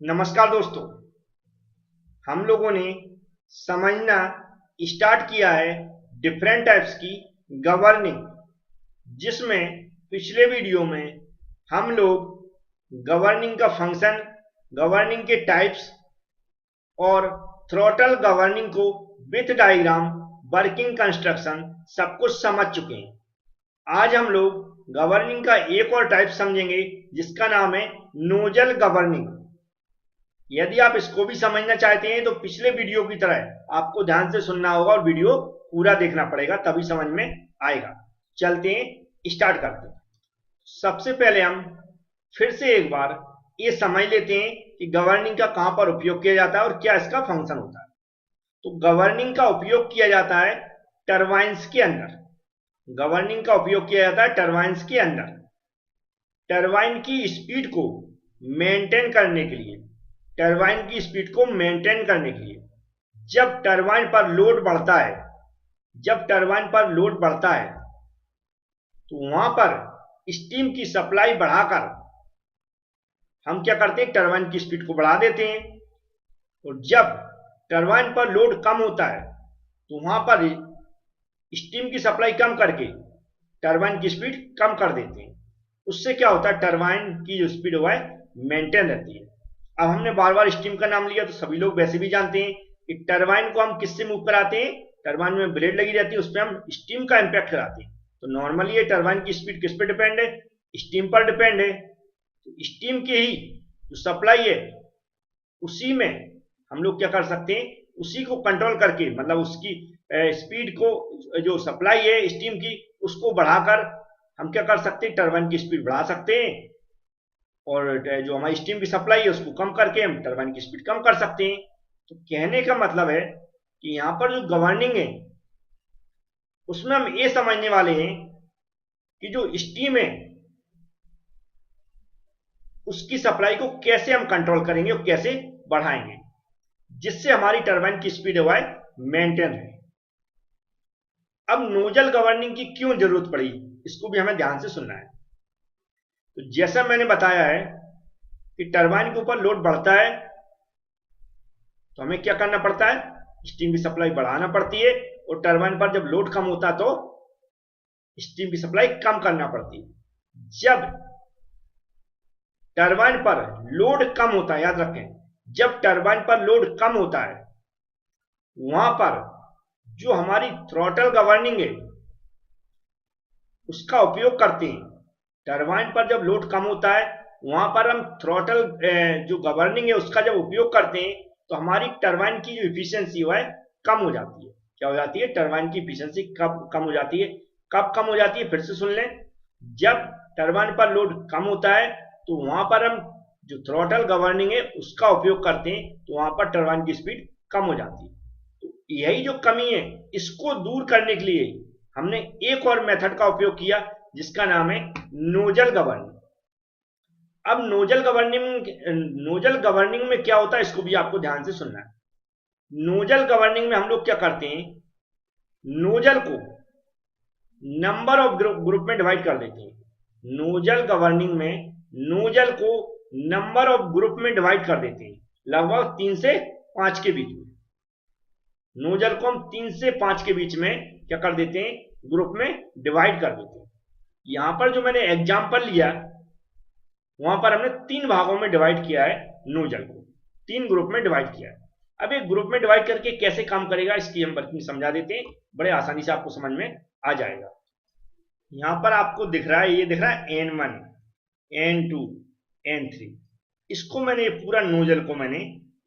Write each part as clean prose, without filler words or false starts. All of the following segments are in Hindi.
नमस्कार दोस्तों। हम लोगों ने समझना स्टार्ट किया है डिफरेंट टाइप्स की गवर्निंग, जिसमें पिछले वीडियो में हम लोग गवर्निंग का फंक्शन, गवर्निंग के टाइप्स और थ्रॉटल गवर्निंग को विथ डायग्राम, वर्किंग कंस्ट्रक्शन सब कुछ समझ चुके हैं। आज हम लोग गवर्निंग का एक और टाइप समझेंगे जिसका नाम है नोजल गवर्निंग। यदि आप इसको भी समझना चाहते हैं तो पिछले वीडियो की तरह आपको ध्यान से सुनना होगा और वीडियो पूरा देखना पड़ेगा, तभी समझ में आएगा। चलते हैं, स्टार्ट करते हैं। सबसे पहले हम फिर से एक बार ये समझ लेते हैं कि गवर्निंग का कहां पर उपयोग किया जाता है और क्या इसका फंक्शन होता है। तो गवर्निंग का उपयोग किया जाता है टरबाइन्स के अंदर। गवर्निंग का उपयोग किया जाता है टरबाइन्स के अंदर, टरबाइन की स्पीड को मेंटेन करने के लिए। टरबाइन की स्पीड को मेंटेन करने के लिए जब टरबाइन पर लोड बढ़ता है, जब टरबाइन पर लोड बढ़ता है तो वहां पर स्टीम की सप्लाई बढ़ाकर हम क्या करते हैं, टरबाइन की स्पीड को बढ़ा देते हैं। और जब टरबाइन पर लोड कम होता है तो वहां पर स्टीम की सप्लाई कम करके टरबाइन की स्पीड कम कर देते हैं। उससे क्या होता है, टरबाइन की जो स्पीड है मेंटेन रहती है। अब हमने बार बार स्टीम का नाम लिया तो सभी लोग वैसे भी जानते हैं कि टरबाइन को हम किससे मूव कराते हैं। टरबाइन में ब्लेड लगी रहती है, उस पर हम स्टीम का इंपैक्ट कराते हैं। तो नॉर्मली ये टरबाइन की स्पीड किस पे डिपेंड है, स्टीम पर डिपेंड है। तो स्टीम की ही जो सप्लाई है उसी में हम लोग क्या कर सकते हैं, उसी को कंट्रोल करके, मतलब उसकी स्पीड को, जो सप्लाई है स्टीम की, उसको बढ़ाकर हम क्या कर सकते हैं, टरबाइन की स्पीड बढ़ा सकते हैं। और जो हमारी स्टीम की सप्लाई है उसको कम करके हम टरबाइन की स्पीड कम कर सकते हैं। तो कहने का मतलब है कि यहाँ पर जो गवर्निंग है उसमें हम ये समझने वाले हैं कि जो स्टीम है उसकी सप्लाई को कैसे हम कंट्रोल करेंगे और कैसे बढ़ाएंगे जिससे हमारी टरबाइन की स्पीड है मेंटेन रहे। अब नोजल गवर्निंग की क्यों जरूरत पड़ी, इसको भी हमें ध्यान से सुनना है। तो जैसा मैंने बताया है कि टरबाइन के ऊपर लोड बढ़ता है तो हमें क्या करना पड़ता है, स्टीम की सप्लाई बढ़ाना पड़ती है। और टरबाइन पर जब लोड कम होता है तो स्टीम की सप्लाई कम करना पड़ती है। जब टरबाइन पर लोड कम होता है, याद रखें, जब टरबाइन पर लोड कम होता है वहां पर जो हमारी थ्रॉटल गवर्निंग है उसका उपयोग करते हैं। टरबाइन पर जब लोड कम होता है वहां पर हम थ्रॉटल जो गवर्निंग है उसका जब उपयोग करते हैं तो हमारी टरबाइन की जो इफिशियंसी है कम हो जाती है। क्या हो जाती है, टरबाइन की इफिशियंसी कम हो जाती है। कब कम हो जाती है, फिर से सुन लें। जब टरबाइन पर लोड कम होता है तो वहां पर हम जो थ्रॉटल गवर्निंग है उसका उपयोग करते हैं तो वहां पर टरबाइन की स्पीड कम हो जाती है। तो यही जो कमी है इसको दूर करने के लिए हमने एक और मेथड का उपयोग किया जिसका नाम है नोजल गवर्निंग। अब नोजल गवर्निंग में क्या होता है इसको भी आपको ध्यान से सुनना है। नोजल गवर्निंग में हम लोग क्या करते हैं, नोजल को नंबर ऑफ ग्रुप में डिवाइड कर देते हैं। नोजल गवर्निंग में नोजल को नंबर ऑफ ग्रुप में डिवाइड कर देते हैं, लगभग 3 से 5 के बीच में। नोजल को हम 3 से 5 के बीच में क्या कर देते हैं, ग्रुप में डिवाइड कर देते हैं। यहां पर जो मैंने एग्जांपल लिया वहां पर हमने 3 भागों में डिवाइड किया है, नोजल को 3 ग्रुप में डिवाइड किया है। अब एक ग्रुप में डिवाइड करके कैसे काम करेगा इसकी हम वर्किंग समझा देते हैं, बड़े आसानी से आपको समझ में आ जाएगा। यहां पर आपको दिख रहा है, ये दिख रहा है N1, N2, N3। इसको मैंने पूरा नोजल को मैंने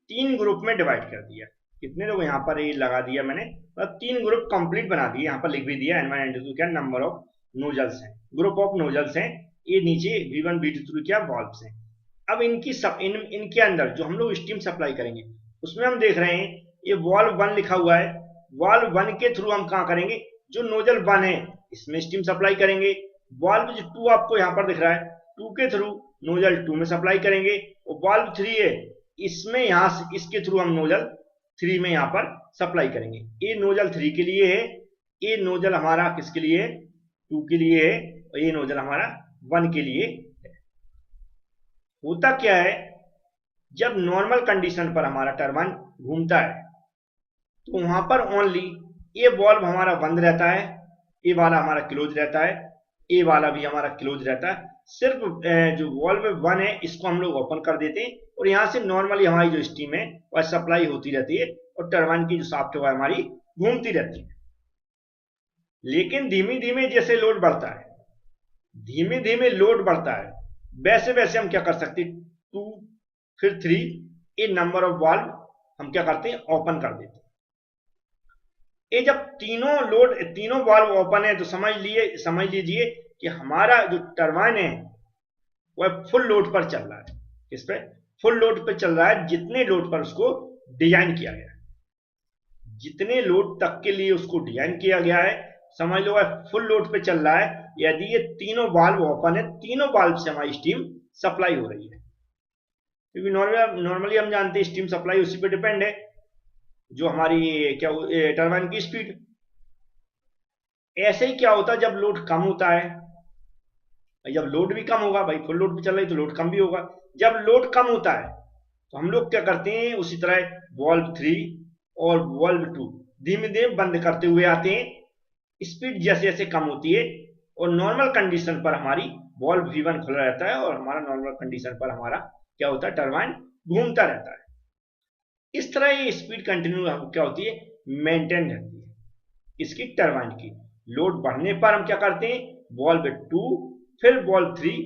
3 ग्रुप में डिवाइड कर दिया। कितने लोग यहाँ पर ये लगा दिया मैंने, मतलब 3 ग्रुप कंप्लीट बना दिए। यहाँ पर लिख भी दिया N1 N2 क्या नंबर ऑफ नोजल्स हैं, ग्रुप ऑफ नोजल्स हैं। ये नीचे V1 V2 क्या वॉल्व्स हैं। अब इनके अंदर जो हम लोग स्टीम सप्लाई करेंगे उसमें हम देख रहे हैं ये वॉल्व 1 लिखा हुआ है। वॉल्व 1 के थ्रू हम कहाँ करेंगे, जो नोजल 1 है इसमें स्टीम सप्लाई करेंगे। वॉल्व जो 2 आपको यहाँ पर दिख रहा है 2 के थ्रू नोजल 2 में सप्लाई करेंगे। और वॉल्व 3 है इसमें, यहाँ से इसके थ्रू हम नोजल 3 में यहाँ पर सप्लाई करेंगे। ये नोजल 3 के लिए है, ये नोजल हमारा किसके लिए है, 2 के लिए है, और ये नोजल हमारा 1 के लिए है। होता क्या है, जब नॉर्मल कंडीशन पर हमारा टरबाइन घूमता है तो वहां पर ओनली ये वाल्व हमारा बंद रहता है, ये वाला हमारा क्लोज रहता है, ये वाला भी हमारा क्लोज रहता है। सिर्फ जो वाल्व 1 है इसको हम लोग ओपन कर देते हैं और यहाँ से नॉर्मली हमारी जो स्टीम है वह सप्लाई होती रहती है और टरबाइन की जो शाफ्ट है वह हमारी घूमती रहती है। लेकिन धीमे धीमे जैसे लोड बढ़ता है, धीमे धीमे लोड बढ़ता है, वैसे वैसे हम क्या कर सकते हैं, 2 फिर 3 ये नंबर ऑफ वाल्व हम क्या करते हैं, ओपन कर देते हैं। ये जब तीनों वाल्व ओपन है तो समझ लीजिए कि हमारा जो टरबाइन है वह फुल लोड पर चल रहा है। किस पे? फुल लोड पर चल रहा है, जितने लोड पर उसको डिजाइन किया गया है, जितने लोड तक के लिए उसको डिजाइन किया गया है, समझ लो वह फुल लोड पे चल रहा है। यदि ये तीनों वाल्व ओपन है, तीनों वाल्व से हमारी स्टीम सप्लाई हो रही है, क्योंकि नॉर्मली हम जानते हैं स्टीम सप्लाई उसी पे डिपेंड है जो हमारी क्या टरबाइन की स्पीड। ऐसे ही क्या होता है जब लोड कम होता है, जब लोड भी कम होगा, भाई फुल लोड पे चल रही तो लोड कम भी होगा। जब लोड कम होता है तो हम लोग क्या करते हैं, उसी तरह वाल्व 3 और वाल्व 2 धीमे धीमे बंद करते हुए आते हैं। स्पीड जैसे जैसे कम होती है और नॉर्मल कंडीशन पर हमारी वाल्व V1 खुला रहता है और हमारा नॉर्मल कंडीशन पर हमारा क्या होता है, टरबाइन घूमता रहता है। इस तरह ये स्पीड कंटिन्यू क्या होती है, मेंटेन रहती है इसकी टरबाइन की। लोड बढ़ने पर हम क्या करते हैं, वाल्व 2 फिर वाल्व 3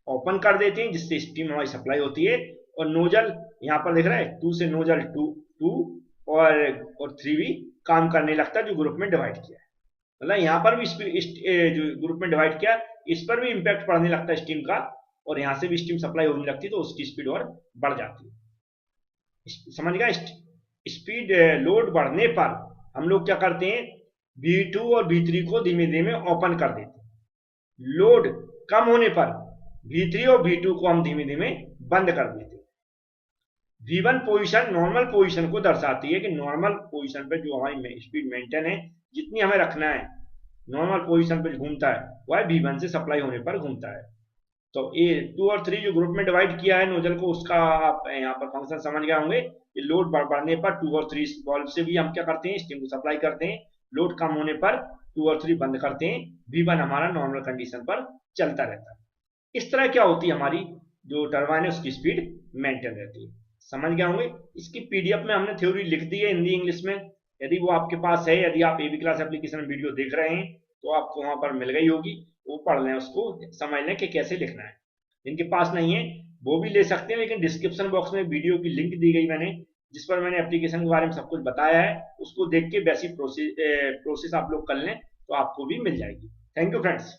ओपन कर देते हैं जिससे स्टीम हमारी सप्लाई होती है और नोजल यहाँ पर दिख रहा है 2 से नोजल 2 और 3 भी काम करने लगता है जो ग्रुप में डिवाइड किया है। मतलब यहाँ पर भी जो ग्रुप में डिवाइड किया इस पर भी इंपैक्ट पड़ने लगता है स्टीम का और यहाँ से भी स्टीम सप्लाई होने लगती है तो उसकी स्पीड और बढ़ जाती है। समझ गया? स्पीड लोड बढ़ने पर हम लोग क्या करते हैं, V2 और V3 को धीमे धीमे ओपन कर देते हैं। लोड कम होने पर V3 और V2 को हम धीमे धीमे बंद कर देते हैं। V1 पोजीशन नॉर्मल पोजीशन को दर्शाती है कि नॉर्मल पोजीशन पे जो हमारी स्पीड मेंटेन है, जितनी हमें रखना है नॉर्मल पोजीशन पे घूमता है वह V1 से सप्लाई होने पर घूमता है। तो ये 2 और 3 जो ग्रुप में डिवाइड किया है नोजल को, उसका आप यहाँ पर फंक्शन समझ गए होंगे। ये लोड बढ़ने पर 2 और 3 वाल्व से भी हम क्या करते हैं, स्टीम को सप्लाई करते हैं। लोड कम होने पर 2 और 3 बंद करते हैं, V1 हमारा नॉर्मल कंडीशन पर चलता रहता है। इस तरह क्या होती है, हमारी जो टरबाइन है उसकी स्पीड मेंटेन रहती है। समझ गए होंगे? इसकी PDF में हमने थ्योरी लिख दी है हिंदी इंग्लिश में, यदि वो आपके पास है, यदि आप AB क्लास एप्लीकेशन वीडियो देख रहे हैं तो आपको वहां पर मिल गई होगी, वो पढ़ लें, उसको समझ लें कि कैसे लिखना है। जिनके पास नहीं है वो भी ले सकते हैं, लेकिन डिस्क्रिप्शन बॉक्स में वीडियो की लिंक दी गई मैंने, जिस पर मैंने एप्लीकेशन के बारे में सब कुछ बताया है, उसको देख के बेसिक प्रोसेस आप लोग कर लें तो आपको भी मिल जाएगी। Thank you friends.